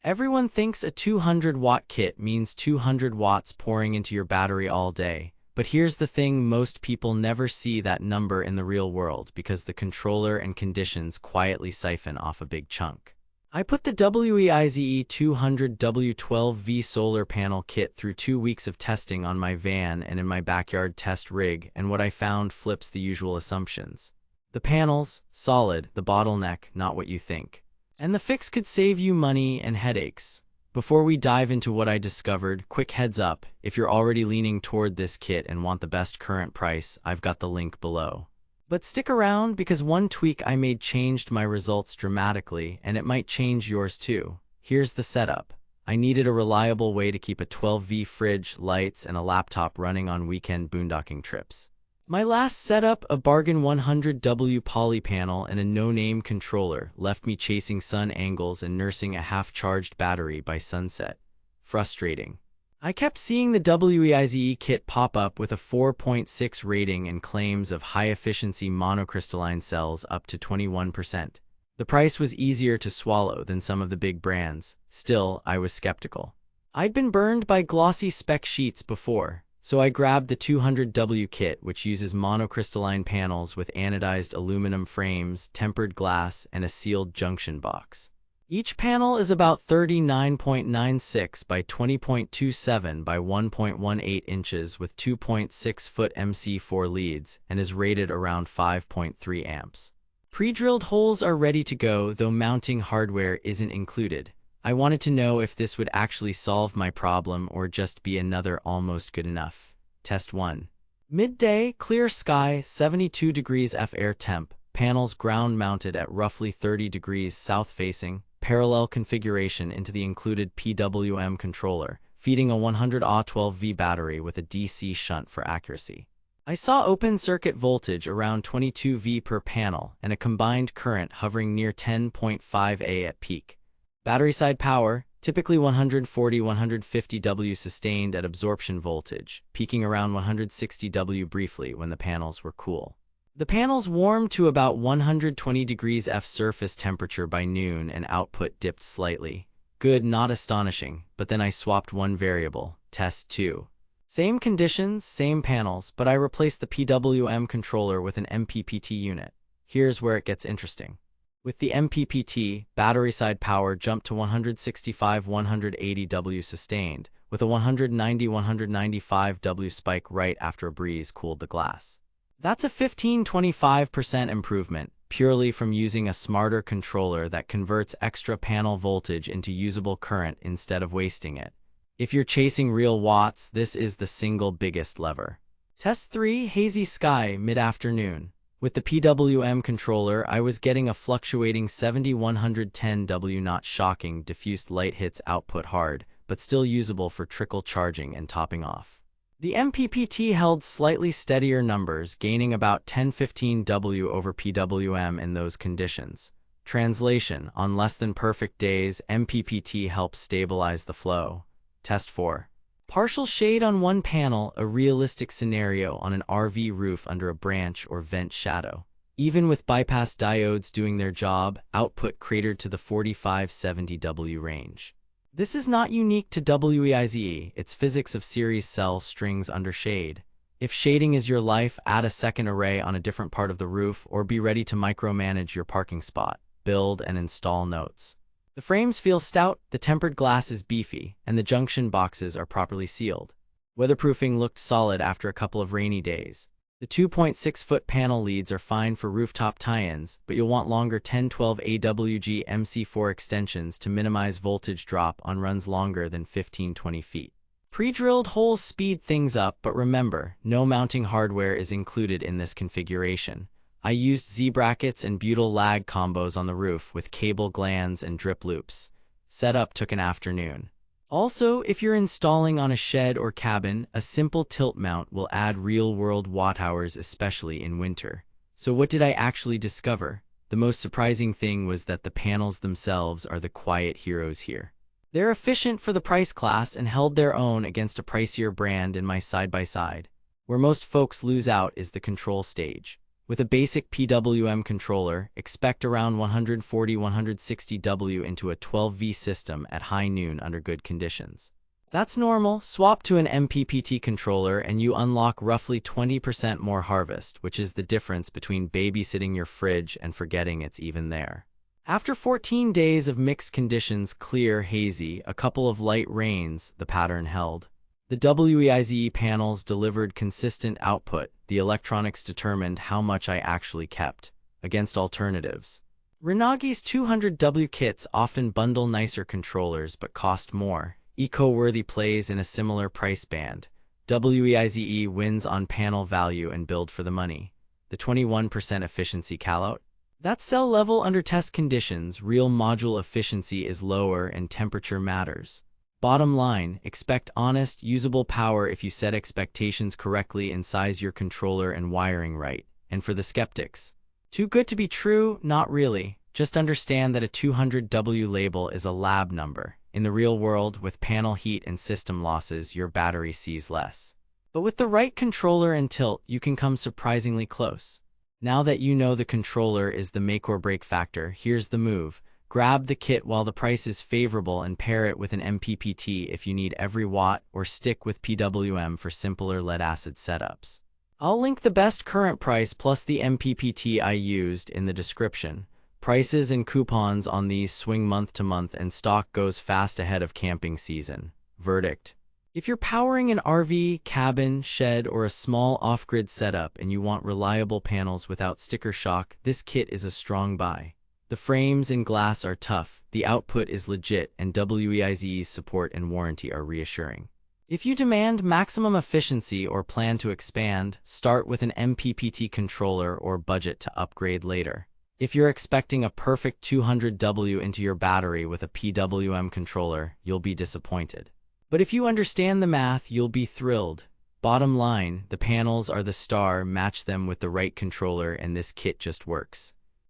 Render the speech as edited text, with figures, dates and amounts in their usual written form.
Everyone thinks a 200-watt kit means 200 watts pouring into your battery all day. But here's the thing, most people never see that number in the real world because the controller and conditions quietly siphon off a big chunk. I put the WEIZE 200W 12V solar panel kit through 2 weeks of testing on my van and in my backyard test rig, and what I found flips the usual assumptions. The panels, solid, the bottleneck, not what you think. And the fix could save you money and headaches. Before we dive into what I discovered, quick heads up, if you're already leaning toward this kit and want the best current price, I've got the link below. But stick around because one tweak I made changed my results dramatically, and it might change yours too. Here's the setup. I needed a reliable way to keep a 12V fridge, lights, and a laptop running on weekend boondocking trips. My last setup, a bargain 100W poly panel and a no-name controller, left me chasing sun angles and nursing a half-charged battery by sunset. Frustrating. I kept seeing the WEIZE kit pop up with a 4.6 rating and claims of high-efficiency monocrystalline cells up to 21%. The price was easier to swallow than some of the big brands. Still, I was skeptical. I'd been burned by glossy spec sheets before. So I grabbed the 200W kit, which uses monocrystalline panels with anodized aluminum frames, tempered glass, and a sealed junction box. Each panel is about 39.96 by 20.27 by 1.18 inches with 2.6-foot MC4 leads and is rated around 5.3 amps. Pre-drilled holes are ready to go, though mounting hardware isn't included. I wanted to know if this would actually solve my problem or just be another almost good enough. Test 1. Midday, clear sky, 72 degrees F air temp, panels ground mounted at roughly 30 degrees south facing, parallel configuration into the included PWM controller, feeding a 100Ah 12V battery with a DC shunt for accuracy. I saw open circuit voltage around 22V per panel and a combined current hovering near 10.5A at peak. Battery side power, typically 140-150W sustained at absorption voltage, peaking around 160W briefly when the panels were cool. The panels warmed to about 120 degrees F surface temperature by noon and output dipped slightly. Good, not astonishing, but then I swapped one variable, test 2. Same conditions, same panels, but I replaced the PWM controller with an MPPT unit. Here's where it gets interesting. With the MPPT, battery side power jumped to 165-180W sustained, with a 190-195W spike right after a breeze cooled the glass. That's a 15–25% improvement, purely from using a smarter controller that converts extra panel voltage into usable current instead of wasting it. If you're chasing real watts, this is the single biggest lever. Test 3, hazy sky, mid-afternoon. With the PWM controller, I was getting a fluctuating 70-110W, not shocking, diffused light hits output hard, but still usable for trickle charging and topping off. The MPPT held slightly steadier numbers, gaining about 10–15W over PWM in those conditions. Translation: on less than perfect days, MPPT helps stabilize the flow. Test 4. Partial shade on one panel, a realistic scenario on an RV roof under a branch or vent shadow. Even with bypass diodes doing their job, output cratered to the 45–70W range. This is not unique to WEIZE, it's physics of series cell strings under shade. If shading is your life, add a second array on a different part of the roof or be ready to micromanage your parking spot. Build and install notes. The frames feel stout, the tempered glass is beefy, and the junction boxes are properly sealed. Weatherproofing looked solid after a couple of rainy days. The 2.6-foot panel leads are fine for rooftop tie-ins, but you'll want longer 10–12 AWG MC4 extensions to minimize voltage drop on runs longer than 15–20 feet. Pre-drilled holes speed things up, but remember, no mounting hardware is included in this configuration. I used Z-brackets and butyl lag combos on the roof with cable glands and drip loops. Setup took an afternoon. Also, if you're installing on a shed or cabin, a simple tilt mount will add real-world watt-hours, especially in winter. So what did I actually discover? The most surprising thing was that the panels themselves are the quiet heroes here. They're efficient for the price class and held their own against a pricier brand in my side-by-side. Where most folks lose out is the control stage. With a basic PWM controller, expect around 140–160W into a 12V system at high noon under good conditions. That's normal. Swap to an MPPT controller and you unlock roughly 20% more harvest, which is the difference between babysitting your fridge and forgetting it's even there. After 14 days of mixed conditions, clear, hazy, a couple of light rains, the pattern held. The WEIZE panels delivered consistent output. The electronics determined how much I actually kept, against alternatives. Renogy's 200W kits often bundle nicer controllers but cost more. Eco-worthy plays in a similar price band. WEIZE wins on panel value and build for the money. The 21% efficiency callout? That's cell level under test conditions. Real module efficiency is lower and temperature matters. Bottom line, expect honest, usable power if you set expectations correctly and size your controller and wiring right. And for the skeptics, too good to be true? Not really. Just understand that a 200W label is a lab number. In the real world, with panel heat and system losses, your battery sees less. But with the right controller and tilt, you can come surprisingly close. Now that you know the controller is the make or break factor, here's the move. Grab the kit while the price is favorable and pair it with an MPPT if you need every watt, or stick with PWM for simpler lead-acid setups. I'll link the best current price plus the MPPT I used in the description. Prices and coupons on these swing month to month and stock goes fast ahead of camping season. Verdict: if you're powering an RV, cabin, shed, or a small off-grid setup and you want reliable panels without sticker shock, this kit is a strong buy. The frames and glass are tough, the output is legit, and WEIZE's support and warranty are reassuring. If you demand maximum efficiency or plan to expand, start with an MPPT controller or budget to upgrade later. If you're expecting a perfect 200W into your battery with a PWM controller, you'll be disappointed. But if you understand the math, you'll be thrilled. Bottom line, the panels are the star, match them with the right controller and this kit just works.